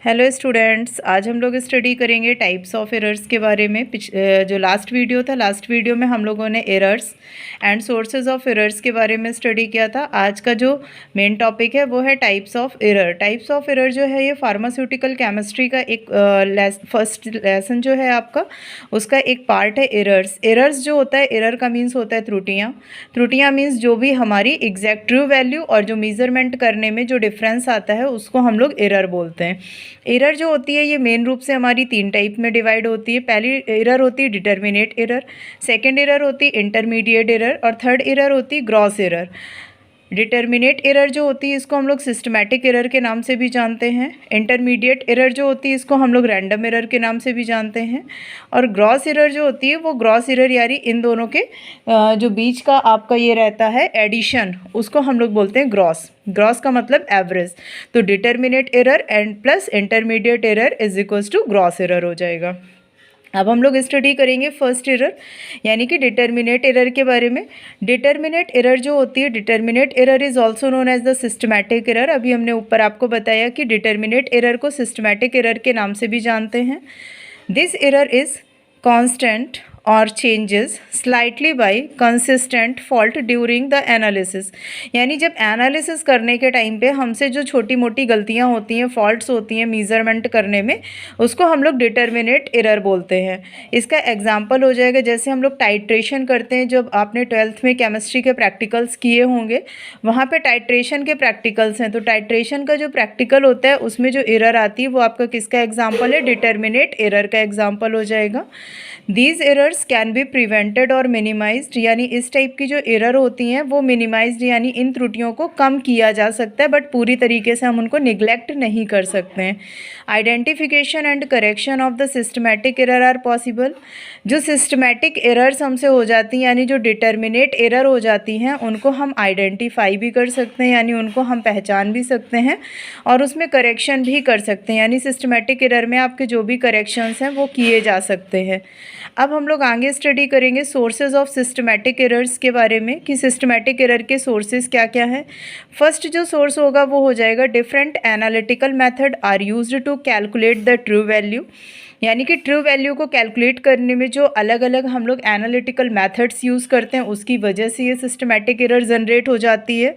Hello students, आज हम लोग स्टडी करेंगे टाइप्स ऑफ एरर्स के बारे में। जो लास्ट वीडियो में हम लोगों ने errors and sources of errors के बारे में स्टडी किया था। आज का जो मेन टॉपिक है वो है types of error. Types of error जो है ये फार्मास्यूटिकल केमिस्ट्री का एक फर्स्ट लेसन जो है आपका, उसका एक पार्ट है एरर्स। एरर्स जो होता है, एरर का मीन्स होता है त्रुटियाँ। त्रुटियाँ मीन्स जो भी हमारी एग्जैक्ट ट्रू वैल्यू और जो मेजरमेंट करने में जो डिफरेंस आता है उसको हम लोग एरर बोलते हैं। एरर जो होती है ये मेन रूप से हमारी 3 टाइप में डिवाइड होती है। पहली एरर होती है डिटर्मिनेट एरर, सेकंड एरर होती है इंटरमीडिएट एरर और थर्ड एरर होती है ग्रॉस एरर। डिटर्मिनेट एरर जो होती है इसको हम लोग सिस्टमैटिक एरर के नाम से भी जानते हैं। इंटरमीडिएट एरर जो होती है इसको हम लोग रैंडम एरर के नाम से भी जानते हैं। और ग्रॉस एरर जो होती है वो ग्रॉस एरर यानी इन दोनों के जो बीच का आपका ये रहता है एडिशन, उसको हम लोग बोलते हैं ग्रॉस। ग्रॉस का मतलब एवरेज। तो determinate error and plus intermediate error is equals to gross error हो जाएगा। अब हम लोग स्टडी करेंगे फर्स्ट एरर यानी कि डिटर्मिनेट एरर के बारे में। डिटर्मिनेट एरर जो होती है, determinate error is also known as the systematic error. अभी हमने ऊपर आपको बताया कि डिटर्मिनेट एरर को सिस्टमैटिक एरर के नाम से भी जानते हैं। दिस एरर इज कांस्टेंट और changes slightly by consistent fault during the analysis. यानी जब एनालिसिस करने के टाइम पे हमसे जो छोटी मोटी गलतियां होती हैं, फॉल्ट्स होती हैं मेजरमेंट करने में, उसको हम लोग डिटर्मिनेट एरर बोलते हैं। इसका एग्जांपल हो जाएगा जैसे हम लोग टाइट्रेशन करते हैं। जब आपने 12th में केमिस्ट्री के प्रैक्टिकल्स किए होंगे, वहाँ पे टाइट्रेशन के प्रैक्टिकल्स हैं। तो टाइट्रेशन का जो प्रैक्टिकल होता है उसमें जो एरर आती है वो आपका किसका एग्जाम्पल है? डिटर्मिनेट एरर का एग्जाम्पल हो जाएगा। These errors can be prevented और मिनिमाइज्ड, यानी इस टाइप की जो एरर होती हैं वो मिनिमाइज्ड यानी इन त्रुटियों को कम किया जा सकता है, बट पूरी तरीके से हम उनको निगलेक्ट नहीं कर सकते हैं। Identification and correction of the systematic error are possible. जो सिस्टमैटिक एरर्स हमसे हो जाती हैं यानी जो डिटर्मिनेट एरर हो जाती हैं, उनको हम आइडेंटिफाई भी कर सकते हैं यानी उनको हम पहचान भी सकते हैं और उसमें करेक्शन भी कर सकते हैं, यानी सिस्टमैटिक एरर में आपके जो भी करेक्शंस हैं वो किए जा सकते हैं। अब हम लोग आगे स्टडी करेंगे सोर्सेज ऑफ सिस्टमैटिक एरर्स के बारे में कि सिस्टमैटिक एरर के सोर्सेज क्या क्या हैं। फर्स्ट जो सोर्स होगा वो हो जाएगा different analytical method are used to calculate the true value. यानी कि ट्रू वैल्यू को कैलकुलेट करने में जो अलग अलग हम लोग एनालिटिकल मेथड्स यूज़ करते हैं उसकी वजह से ये सिस्टमैटिक एरर जनरेट हो जाती है।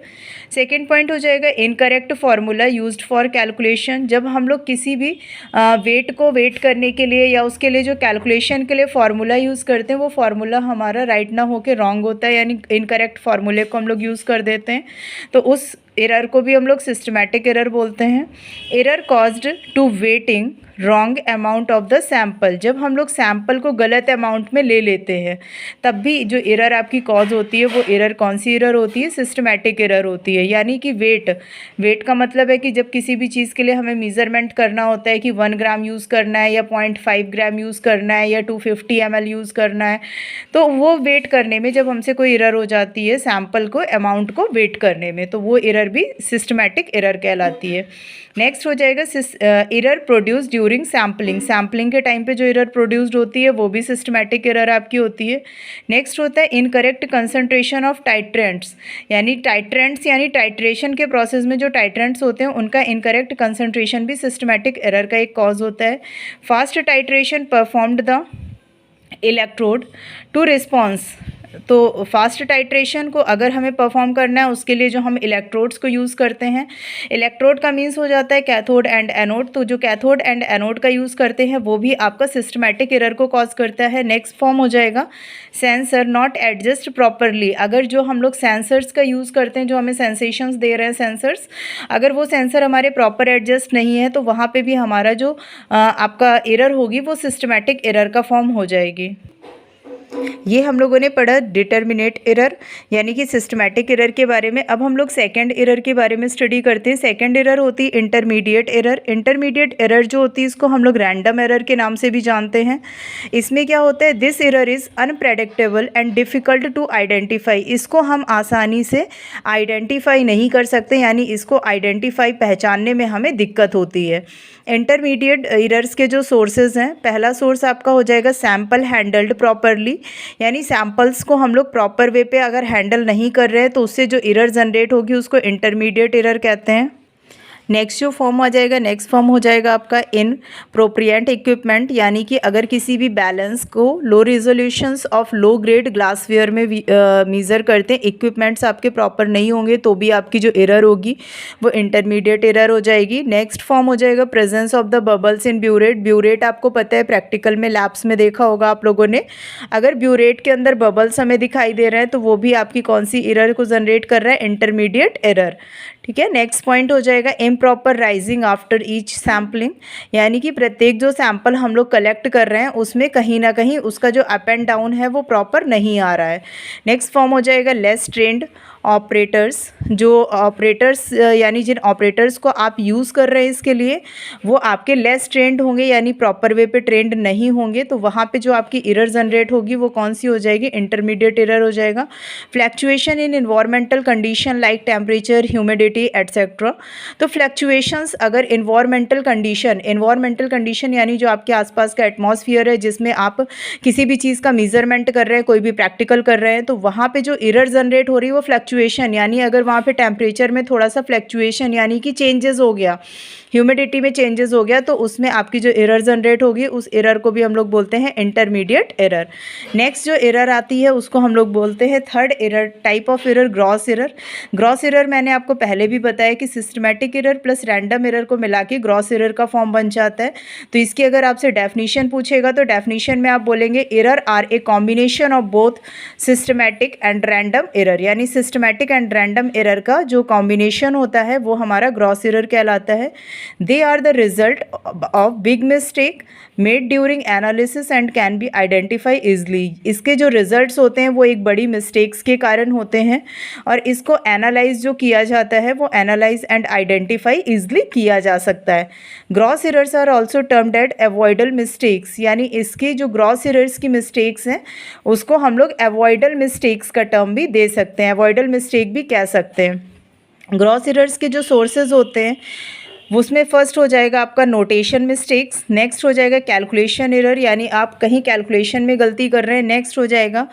सेकेंड पॉइंट हो जाएगा incorrect formula used for calculation. जब हम लोग किसी भी वेट को वेट करने के लिए या उसके लिए जो कैलकुलेशन के लिए फार्मूला यूज़ करते हैं वो फार्मूला हमारा राइट ना होकर रॉन्ग होता है, यानी इनकरेक्ट फार्मूले को हम लोग यूज़ कर देते हैं, तो उस एरर को भी हम लोग सिस्टमैटिक एरर बोलते हैं। Error caused to weighting wrong amount of the sample. जब हम लोग सैम्पल को गलत अमाउंट में ले लेते हैं तब भी जो एरर आपकी कॉज होती है वो एरर कौन सी एरर होती है? सिस्टमैटिक एरर होती है। यानी कि वेट का मतलब है कि जब किसी भी चीज़ के लिए हमें मेजरमेंट करना होता है कि 1 ग्राम यूज़ करना है या 0.5 ग्राम यूज़ करना है या 250 ml यूज़ करना है, तो वो वेट करने में जब हमसे कोई एरर हो जाती है सैम्पल को अमाउंट को वेट करने में, तो वो एरर भी सिस्टमैटिक एरर कहलाती है। नेक्स्ट हो जाएगा error produce during sampling. Sampling के टाइम पे जो एरर प्रोड्यूस्ड होती है वो भी सिस्टमैटिक एरर आपकी होती है। नेक्स्ट होता है इनकरेक्ट कंसंट्रेशन ऑफ टाइट्रेंट्स। यानी टाइट्रेशन के प्रोसेस में जो टाइट्रेंट्स होते हैं उनका इनकरेक्ट कंसंट्रेशन भी सिस्टमैटिक एरर का एक कॉज होता है। Fast titration performed the electrode to response. तो फास्ट टाइट्रेशन को अगर हमें परफॉर्म करना है उसके लिए जो हम इलेक्ट्रोड्स को यूज़ करते हैं, इलेक्ट्रोड का मीन्स हो जाता है कैथोड एंड एनोड, तो जो कैथोड एंड एनोड का यूज़ करते हैं वो भी आपका सिस्टमैटिक एरर को कॉज करता है। नेक्स्ट फॉर्म हो जाएगा सेंसर नॉट एडजस्ट प्रॉपरली। अगर जो हम लोग सेंसर्स का यूज़ करते हैं, जो हमें सेंसेशंस दे रहे हैं सेंसर्स, अगर वो सेंसर हमारे प्रॉपर एडजस्ट नहीं है तो वहाँ पर भी हमारा जो आपका एरर होगी वो सिस्टमैटिक एरर का फॉर्म हो जाएगी। ये हम लोगों ने पढ़ा डिटर्मिनेट एरर यानी कि सिस्टमैटिक एरर के बारे में। अब हम लोग सेकंड एरर के बारे में स्टडी करते हैं। सेकंड एरर होती है इंटरमीडिएट एरर। इंटरमीडिएट एरर जो होती है इसको हम लोग रैंडम एरर के नाम से भी जानते हैं। इसमें क्या होता है? This error is unpredictable and difficult to identify. इसको हम आसानी से आइडेंटिफाई नहीं कर सकते, यानी इसको आइडेंटिफाई पहचानने में हमें दिक्कत होती है। इंटरमीडिएट एरर्स के जो सोर्सेज हैं, पहला सोर्स आपका हो जाएगा सैम्पल हैंडल्ड प्रॉपरली। यानी सैम्पल्स को हम लोग प्रॉपर वे पे अगर हैंडल नहीं कर रहे हैं तो उससे जो एरर जनरेट होगी उसको इंटरमीडिएट एरर कहते हैं। नेक्स्ट जो फॉर्म आ जाएगा, नेक्स्ट फॉर्म हो जाएगा आपका इनप्रोप्रिएंट इक्विपमेंट, यानी कि अगर किसी भी बैलेंस को low resolutions of low grade glassware में मेज़र करते हैं, इक्विपमेंट्स आपके प्रॉपर नहीं होंगे तो भी आपकी जो एरर होगी वो इंटरमीडिएट एरर हो जाएगी। नेक्स्ट फॉर्म हो जाएगा presence of the bubbles in burette. Burette आपको पता है, प्रैक्टिकल में लैब्स में देखा होगा आप लोगों ने। अगर ब्यूरेट के अंदर बबल्स हमें दिखाई दे रहे हैं तो वो भी आपकी कौन सी एरर को जनरेट कर रहा है, इंटरमीडिएट एरर। ठीक है। नेक्स्ट पॉइंट हो जाएगा improper rising after each sampling, यानी कि प्रत्येक जो सैंपल हम लोग कलेक्ट कर रहे हैं उसमें कहीं ना कहीं उसका जो अप एंड डाउन है वो प्रॉपर नहीं आ रहा है। नेक्स्ट फॉर्म हो जाएगा लेस ट्रेंड ऑपरेटर्स। जो ऑपरेटर्स यानी जिन ऑपरेटर्स को आप यूज़ कर रहे हैं इसके लिए, वो आपके लेस ट्रेंड होंगे यानी प्रॉपर वे पे ट्रेंड नहीं होंगे, तो वहाँ पे जो आपकी एरर जनरेट होगी वो कौन सी हो जाएगी, इंटरमीडिएट एरर हो जाएगा। Fluctuation in environmental condition like temperature, humidity etcetera. तो फ्लैक्चुएशंस अगर इन्वायरमेंटल कंडीशन यानी जो आपके आसपास का एटमॉस्फेयर है जिसमें आप किसी भी चीज़ का मेजरमेंट कर रहे हैं, कोई भी प्रैक्टिकल कर रहे हैं, तो वहाँ पे जो एरर जनरेट हो रही है वो फ्लैक्चुएशन, यानी अगर वहाँ पे टेम्परेचर में थोड़ा सा फ्लैक्चुएशन यानी कि चेंजेस हो गया, ह्यूमिडिटी में चेंजेस हो गया, तो उसमें आपकी जो एरर जनरेट होगी उस एरर को भी हम लोग बोलते हैं इंटरमीडिएट एरर। नेक्स्ट जो एरर आती है उसको हम लोग बोलते हैं third error type of error, gross error. Gross error मैंने आपको पहले भी बताया कि systematic error plus random error को मिला के ग्रॉस एरर का फॉर्म बन जाता है। तो इसकी अगर आपसे डेफिनेशन पूछेगा तो डेफिनेशन में आप बोलेंगे error are a combination of both systematic and random error, यानी सिस्टमैटिक एंड रैंडम एरर का जो कॉम्बिनेशन होता है वो हमारा ग्रॉस एरर कहलाता है। They are the result of big mistake made during analysis and can be identified easily। इसके जो रिजल्ट्स होते हैं वो एक बड़ी मिस्टेक्स के कारण होते हैं और इसको एनालाइज जो किया जाता है वो एनालाइज एंड आइडेंटिफाई ईजिली किया जा सकता है। Gross errors are also termed at avoidable mistakes, यानी इसकी जो ग्रॉस एरर्स की मिस्टेक्स हैं उसको हम लोग अवॉइडल मिस्टेक्स का टर्म भी दे सकते हैं, अवॉइडल मिस्टेक भी कह सकते हैं। ग्रॉस एरर्स के जो सोर्सेज होते हैं उसमें फर्स्ट हो जाएगा आपका नोटेशन मिस्टेक्स, नेक्स्ट हो जाएगा कैलकुलेशन एरर, यानी आप कहीं कैलकुलेशन में गलती कर रहे हैं। नेक्स्ट हो जाएगा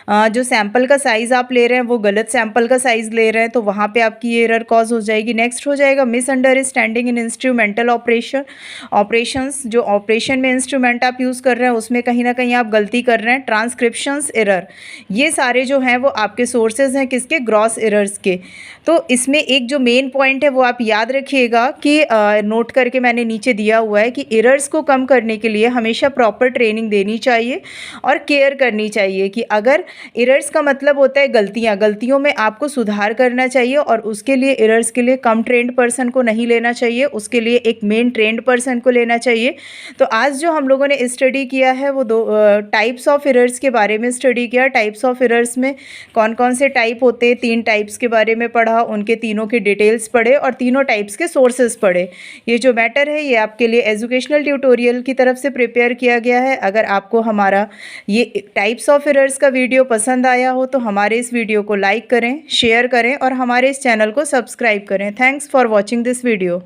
जो सैंपल का साइज़ आप ले रहे हैं वो गलत सैंपल का साइज़ ले रहे हैं, तो वहाँ पे आपकी ये एरर कॉज हो जाएगी। नेक्स्ट हो जाएगा मिसअंडरस्टैंडिंग इन इंस्ट्रूमेंटल ऑपरेशंस, जो ऑपरेशन में इंस्ट्रूमेंट आप यूज़ कर रहे हैं उसमें कहीं ना कहीं आप गलती कर रहे हैं। ट्रांसक्रिप्शंस एरर, ये सारे जो हैं वो आपके सोर्सेज हैं किसके, ग्रॉस एरर्स के। तो इसमें एक जो मेन पॉइंट है वो आप याद रखिएगा कि नोट करके मैंने नीचे दिया हुआ है कि एरर्स को कम करने के लिए हमेशा प्रॉपर ट्रेनिंग देनी चाहिए और केयर करनी चाहिए कि अगर एरर्स का मतलब होता है गलतियों में आपको सुधार करना चाहिए और उसके लिए एरर्स के लिए कम ट्रेंड पर्सन को नहीं लेना चाहिए, उसके लिए एक मेन ट्रेंड पर्सन को लेना चाहिए। तो आज जो हम लोगों ने स्टडी किया है वो दो टाइप्स ऑफ एरर्स के बारे में स्टडी किया। टाइप्स ऑफ एरर्स में कौन कौन से टाइप होते हैं, 3 टाइप्स के बारे में पढ़ा, उनके तीनों के डिटेल्स पढ़े और तीनों टाइप्स के सोर्सेज पढ़े। ये जो मैटर है ये आपके लिए एजुकेशनल ट्यूटोरियल की तरफ से प्रिपेयर किया गया है। अगर आपको हमारा ये टाइप्स ऑफ एरर्स का वीडियो पसंद आया हो तो हमारे इस वीडियो को लाइक करें, शेयर करें और हमारे इस चैनल को सब्सक्राइब करें। Thanks for watching this video.